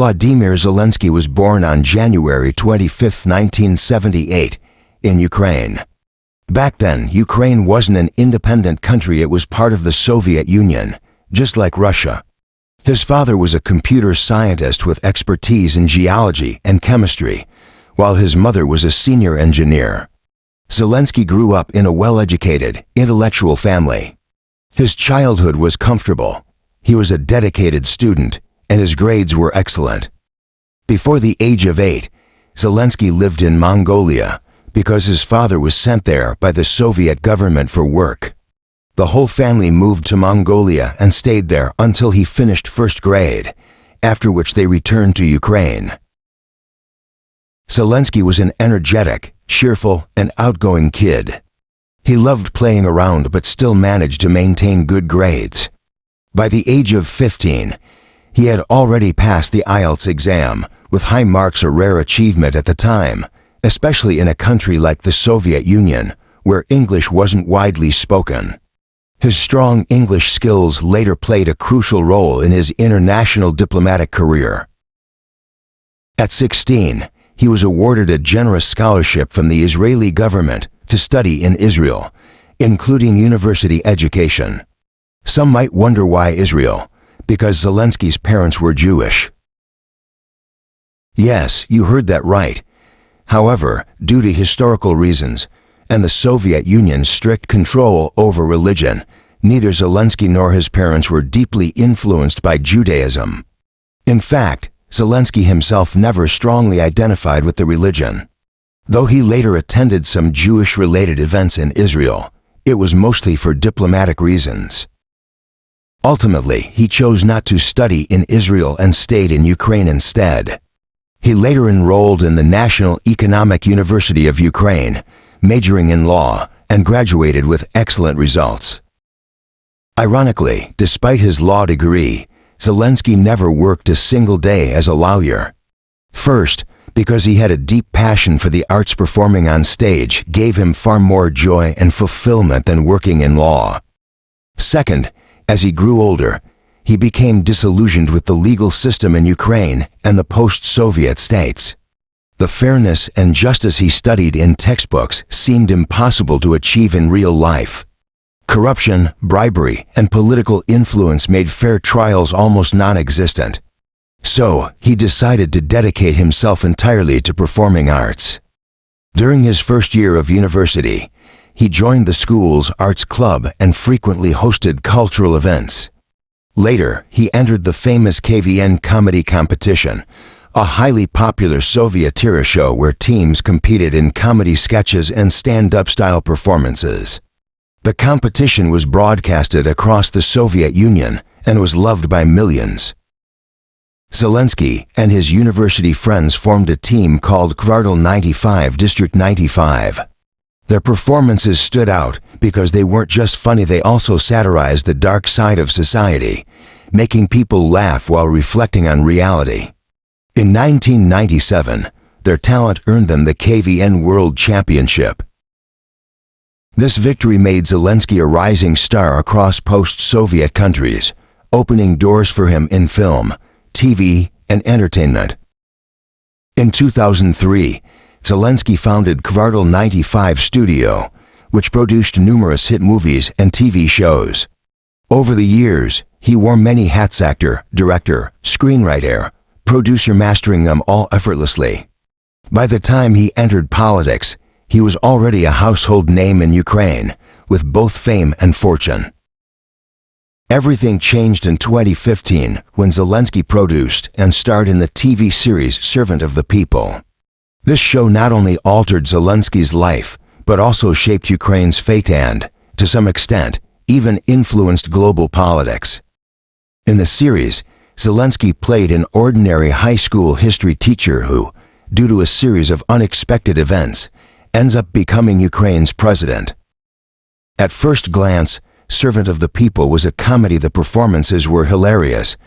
Vladimir Zelenskyy was born on January 25, 1978, in Ukraine. Back then, Ukraine wasn't an independent country, it was part of the Soviet Union, just like Russia. His father was a computer scientist with expertise in geology and chemistry, while his mother was a senior engineer. Zelenskyy grew up in a well-educated, intellectual family. His childhood was comfortable. He was a dedicated student, and his grades were excellent. Before the age of 8, Zelenskyy lived in Mongolia because his father was sent there by the Soviet government for work. The whole family moved to Mongolia and stayed there until he finished first grade, after which they returned to Ukraine. Zelenskyy was an energetic, cheerful, and outgoing kid. He loved playing around but still managed to maintain good grades. By the age of 15, he had already passed the IELTS exam, with high marks a rare achievement at the time, especially in a country like the Soviet Union, where English wasn't widely spoken. His strong English skills later played a crucial role in his international diplomatic career. At 16, he was awarded a generous scholarship from the Israeli government to study in Israel, including university education. Some might wonder why Israel, because Zelenskyy's parents were Jewish. Yes, you heard that right. However, due to historical reasons and the Soviet Union's strict control over religion, neither Zelenskyy nor his parents were deeply influenced by Judaism. In fact, Zelenskyy himself never strongly identified with the religion. Though he later attended some Jewish-related events in Israel, it was mostly for diplomatic reasons. Ultimately, he chose not to study in Israel and stayed in Ukraine instead. He later enrolled in the National Economic University of Ukraine, majoring in law, and graduated with excellent results. Ironically, despite his law degree, Zelenskyy never worked a single day as a lawyer. First, because he had a deep passion for the arts, performing on stage gave him far more joy and fulfillment than working in law. Second, as he grew older, he became disillusioned with the legal system in Ukraine and the post-Soviet states. The fairness and justice he studied in textbooks seemed impossible to achieve in real life. Corruption, bribery, and political influence made fair trials almost non-existent. So, he decided to dedicate himself entirely to performing arts. During his first year of university, he joined the school's arts club and frequently hosted cultural events. Later, he entered the famous KVN comedy competition, a highly popular Soviet-era show where teams competed in comedy sketches and stand-up style performances. The competition was broadcasted across the Soviet Union and was loved by millions. Zelenskyy and his university friends formed a team called Kvartal 95 District 95. Their performances stood out because they weren't just funny, they also satirized the dark side of society, making people laugh while reflecting on reality. In 1997, their talent earned them the KVN World Championship. This victory made Zelenskyy a rising star across post-Soviet countries, opening doors for him in film, TV, and entertainment. In 2003, Zelenskyy founded Kvartal 95 Studio, which produced numerous hit movies and TV shows. Over the years, he wore many hats: actor, director, screenwriter, producer, mastering them all effortlessly. By the time he entered politics, he was already a household name in Ukraine, with both fame and fortune. Everything changed in 2015 when Zelenskyy produced and starred in the TV series Servant of the People. This show not only altered Zelenskyy's life, but also shaped Ukraine's fate and, to some extent, even influenced global politics. In the series, Zelenskyy played an ordinary high school history teacher who, due to a series of unexpected events, ends up becoming Ukraine's president. At first glance, Servant of the People was a comedy. The performances were hilarious,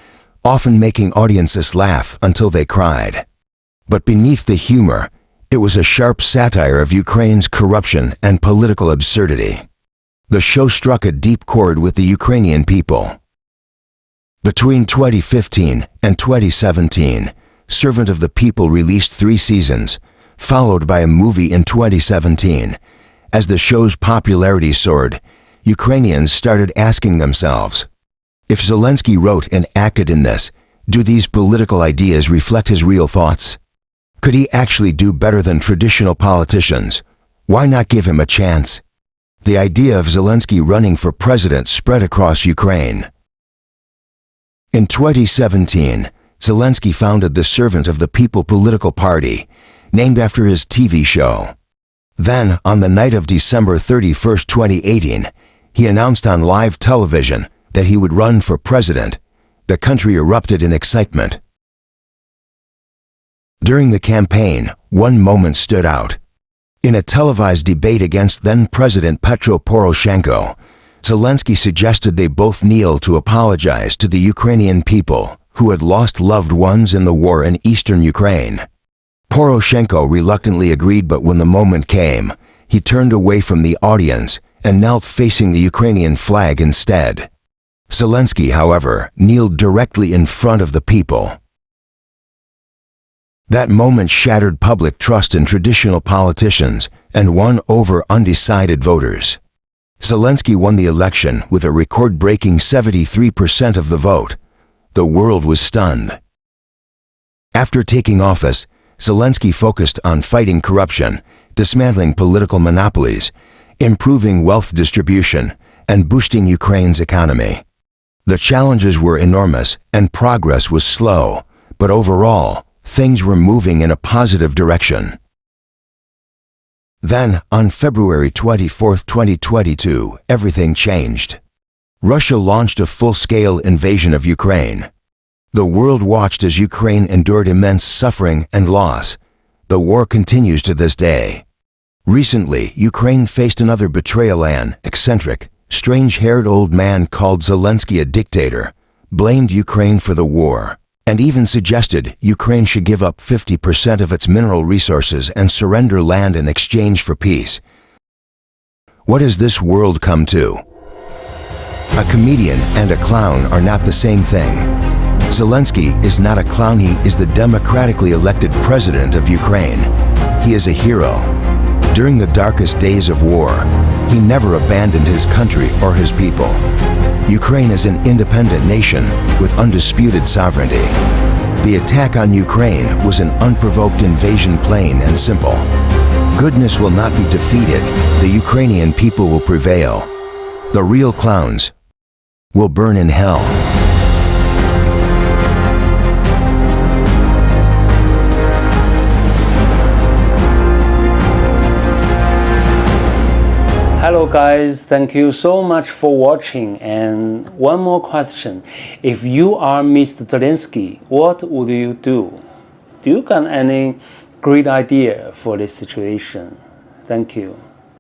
often making audiences laugh until they cried. But beneath the humor, it was a sharp satire of Ukraine's corruption and political absurdity. The show struck a deep chord with the Ukrainian people. Between 2015 and 2017, Servant of the People released 3 seasons, followed by a movie in 2017. As the show's popularity soared, Ukrainians started asking themselves, if Zelenskyy wrote and acted in this, do these political ideas reflect his real thoughts? Could he actually do better than traditional politicians? Why not give him a chance? The idea of Zelenskyy running for president spread across Ukraine. In 2017, Zelenskyy founded the Servant of the People political party, named after his TV show. Then, on the night of December 31, 2018, he announced on live television that he would run for president. The country erupted in excitement. During the campaign, one moment stood out. In a televised debate against then-President Petro Poroshenko, Zelenskyy suggested they both kneel to apologize to the Ukrainian people who had lost loved ones in the war in eastern Ukraine. Poroshenko reluctantly agreed, but when the moment came, he turned away from the audience and knelt facing the Ukrainian flag instead. Zelenskyy, however, kneeled directly in front of the people. That moment shattered public trust in traditional politicians and won over undecided voters. Zelenskyy won the election with a record-breaking 73% of the vote. The world was stunned. After taking office, Zelenskyy focused on fighting corruption, dismantling political monopolies, improving wealth distribution, and boosting Ukraine's economy. The challenges were enormous and progress was slow, but overall, things were moving in a positive direction. Then, on February 24, 2022, everything changed. Russia launched a full-scale invasion of Ukraine. The world watched as Ukraine endured immense suffering and loss. The war continues to this day. Recently, Ukraine faced another betrayal. An eccentric, strange-haired old man called Zelenskyy a dictator, blamed Ukraine for the war, and even suggested Ukraine should give up 50% of its mineral resources and surrender land in exchange for peace. What has this world come to? A comedian and a clown are not the same thing. Zelenskyy is not a clown, he is the democratically elected president of Ukraine. He is a hero. During the darkest days of war, he never abandoned his country or his people. Ukraine is an independent nation with undisputed sovereignty. The attack on Ukraine was an unprovoked invasion, plain and simple. Goodness will not be defeated. The Ukrainian people will prevail. The real clowns will burn in hell. Hello guys, thank you so much for watching. And one more question. If you are Mr. Zelenskyy, what would you do? Do you got any great idea for this situation? Thank you.